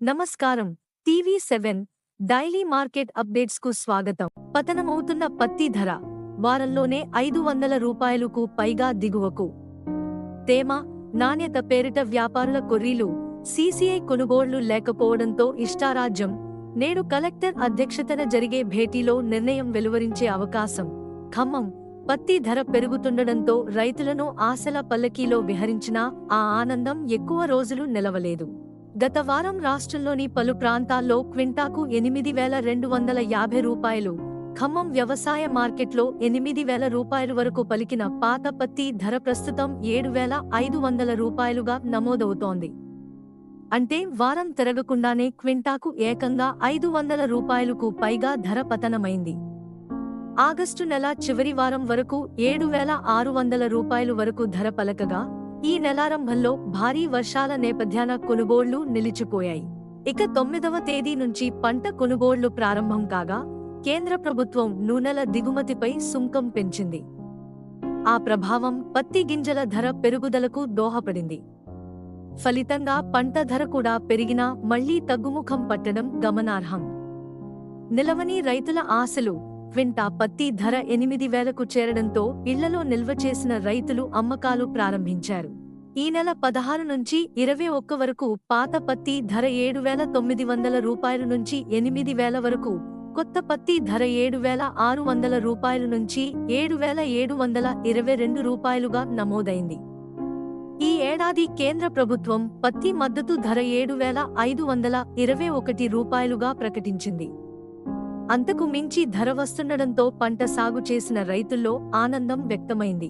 నమస్కారం. టీవీ7 daily market అప్డేట్స్కు స్వాగతం. పతనమవుతున్న పత్తి ధర వారంలోనే రూ. 500కు పైగా దిగువకు. తేమ, నాణ్యత పేరిట వ్యాపారుల కొర్రీలు. సీసీఐ కొనుగోళ్లు లేకపోవడంతో ఇష్టారాజ్యం. నేడు కలెక్టర్ అధ్యక్షతన జరిగే భేటీలో నిర్ణయం వెలువరించే అవకాశం. ఖమ్మం. పత్తి ధర పెరుగుతుండడంతో రైతులను ఆశల పల్లకీలో విహరించినా ఆ ఆనందం ఎక్కువ రోజులు నిలవలేదు. గత వారం రాష్ట్రంలోని పలు ప్రాంతాల్లో క్వింటాకు రూ. 8,250. ఖమ్మం వ్యవసాయ మార్కెట్లో రూ. 8,000 వరకు పలికిన పాత పత్తి ధర ప్రస్తుతం రూ. 7,500గా నమోదవుతోంది. అంటే వారం తిరగకుండానే క్వింటాకు ఏకంగా రూ. 500కు పైగా ధర పతనమైంది. ఆగస్టు నెల చివరి వారం వరకు రూ. 7,600 వరకు ధర పలకగా, ఈ నెలారంభంలో భారీ వర్షాల నేపథ్యాన కొనుగోళ్లు నిలిచిపోయాయి. ఇక 9వ తేదీ నుంచి పంట కొనుగోళ్లు ప్రారంభం కాగా, కేంద్ర ప్రభుత్వం నూనెల దిగుమతిపై సుంకం పెంచింది. ఆ ప్రభావం పత్తి గింజల ధర పెరుగుదలకు దోహపడింది. ఫలితంగా పంట ధర కూడా పెరిగినా మళ్లీ తగ్గుముఖం పట్టడం గమనార్హం. నిలవని రైతుల ఆశలు. క్వింటా పత్తి ధర 8,000కు చేరడంతో ఇళ్లలో నిల్వ చేసిన రైతులు అమ్మకాలు ప్రారంభించారు. ఈ నెల 16 నుంచి 21 వరకు పాత పత్తి ధర రూ. 7,900 నుంచి 8,000 వరకు, కొత్త పత్తి ధర రూ. 7,600 నుంచి రూ. 7,722గా నమోదైంది. ఈ ఏడాది కేంద్ర ప్రభుత్వం పత్తి మద్దతు ధర రూ. 7,521గా ప్రకటించింది. అంతకు మించి ధర వస్తుండడంతో పంట సాగు చేసిన రైతుల్లో ఆనందం వ్యక్తమైంది.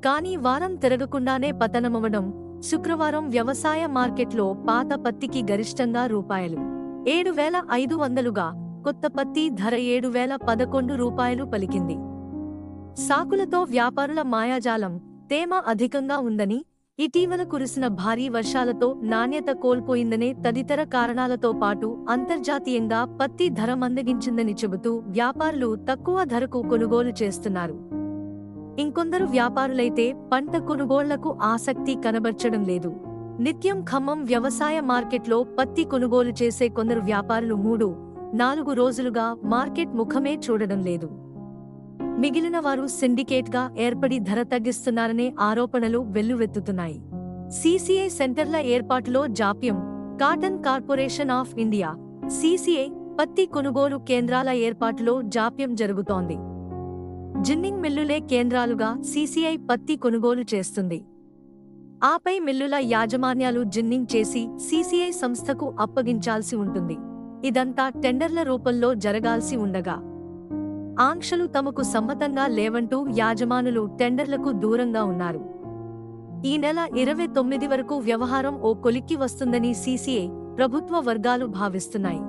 కానీ వారం తిరగకుండానే పతనమవడం. శుక్రవారం వ్యవసాయ మార్కెట్లో పాత పత్తికి గరిష్టంగా రూ. 7,500గా, కొత్త పత్తి ధర రూ. 7,011 పలికింది. సాకులతో వ్యాపారుల మాయాజాలం. తేమ అధికంగా ఉందని, ఇటీవల కురిసిన భారీ వర్షాలతో నాణ్యత కోల్పోయిందనే తదితర కారణాలతో పాటు అంతర్జాతీయంగా పత్తి ధర మందగించిందని చెబుతూ వ్యాపారులు తక్కువ ధరకు కొనుగోలు చేస్తున్నారు. ఇంకొందరు వ్యాపారులైతే పంట కొనుగోళ్లకు ఆసక్తి కనబర్చడం లేదు. నిత్యం ఖమ్మం వ్యవసాయ మార్కెట్లో పత్తి కొనుగోలు చేసే కొందరు వ్యాపారులు 3-4 రోజులుగా మార్కెట్ ముఖమే చూడడం లేదు. మిగిలిన వారు సిండికేట్గా ఏర్పడి ధర తగ్గిస్తున్నారనే ఆరోపణలు వెల్లువెత్తుతున్నాయి. సీసీఐ సెంటర్ల ఏర్పాటులో జాప్యం. Cotton corporation of India (CCI) పత్తి కొనుగోలు కేంద్రాల ఏర్పాటులో జాప్యం జరుగుతోంది. జిన్నింగ్ మిల్లులే కేంద్రాలుగా సీసీఐ పత్తి కొనుగోలు చేస్తుంది. ఆపై మిల్లుల యాజమాన్యాలు జిన్నింగ్ చేసి సీసీఐ సంస్థకు అప్పగించాల్సి ఉంటుంది. ఇదంతా టెండర్ల రూపంలో జరగాల్సి ఉండగా, ఆంక్షలు తమకు సమ్మతంగా లేవంటూ యాజమానులు టెండర్లకు దూరంగా ఉన్నారు. ఈ నెల 29 వరకు వ్యవహారం ఓ కొలిక్కి వస్తుందని సీసీఐ, ప్రభుత్వ వర్గాలు భావిస్తున్నాయి.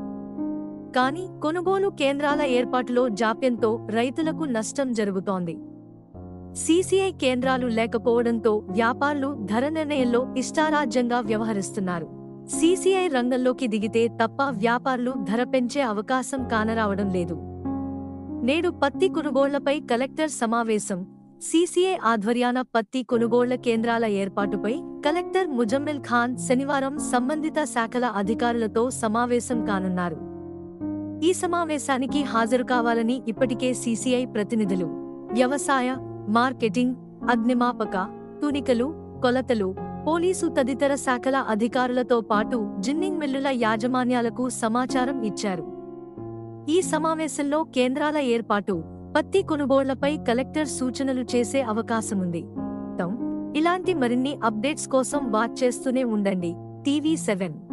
కానీ కొనుగోలు కేంద్రాల ఏర్పాటులో జాప్యంతో రైతులకు నష్టం జరుగుతోంది. సీసీఐ కేంద్రాలు లేకపోవడంతో వ్యాపారులు ధర నిర్ణయంలో ఇష్టారాజ్యంగా వ్యవహరిస్తున్నారు. సీసీఐ రంగంలోకి దిగితే తప్ప వ్యాపారులు ధర పెంచే అవకాశం కానరావడం లేదు. నేడు పత్తి కొనుగోళ్లపై కలెక్టర్ సమావేశం. సీసీఐ ఆధ్వర్యాన పత్తి కొనుగోళ్ల కేంద్రాల ఏర్పాటుపై కలెక్టర్ ముజమ్మిల్ ఖాన్ శనివారం సంబంధిత శాఖల అధికారులతో సమావేశం కానున్నారు. ఈ సమావేశానికి హాజరు కావాలని ఇప్పటికే సీసీఐ ప్రతినిధులు, వ్యవసాయ, మార్కెటింగ్, అగ్నిమాపక, తునికలు, కొలతలు, పోలీసు తదితర శాఖల అధికారులతో పాటు జిన్నింగ్ మిల్లుల యాజమాన్యాలకు సమాచారం ఇచ్చారు. ఈ సమావేశంలో కేంద్రాల ఏర్పాటు, పత్తి కొనుగోళ్లపై కలెక్టర్ సూచనలు చేసే అవకాశముంది. ఇలాంటి మరిన్ని అప్డేట్స్ కోసం వాచ్ చేస్తూనే ఉండండి టీవీ7.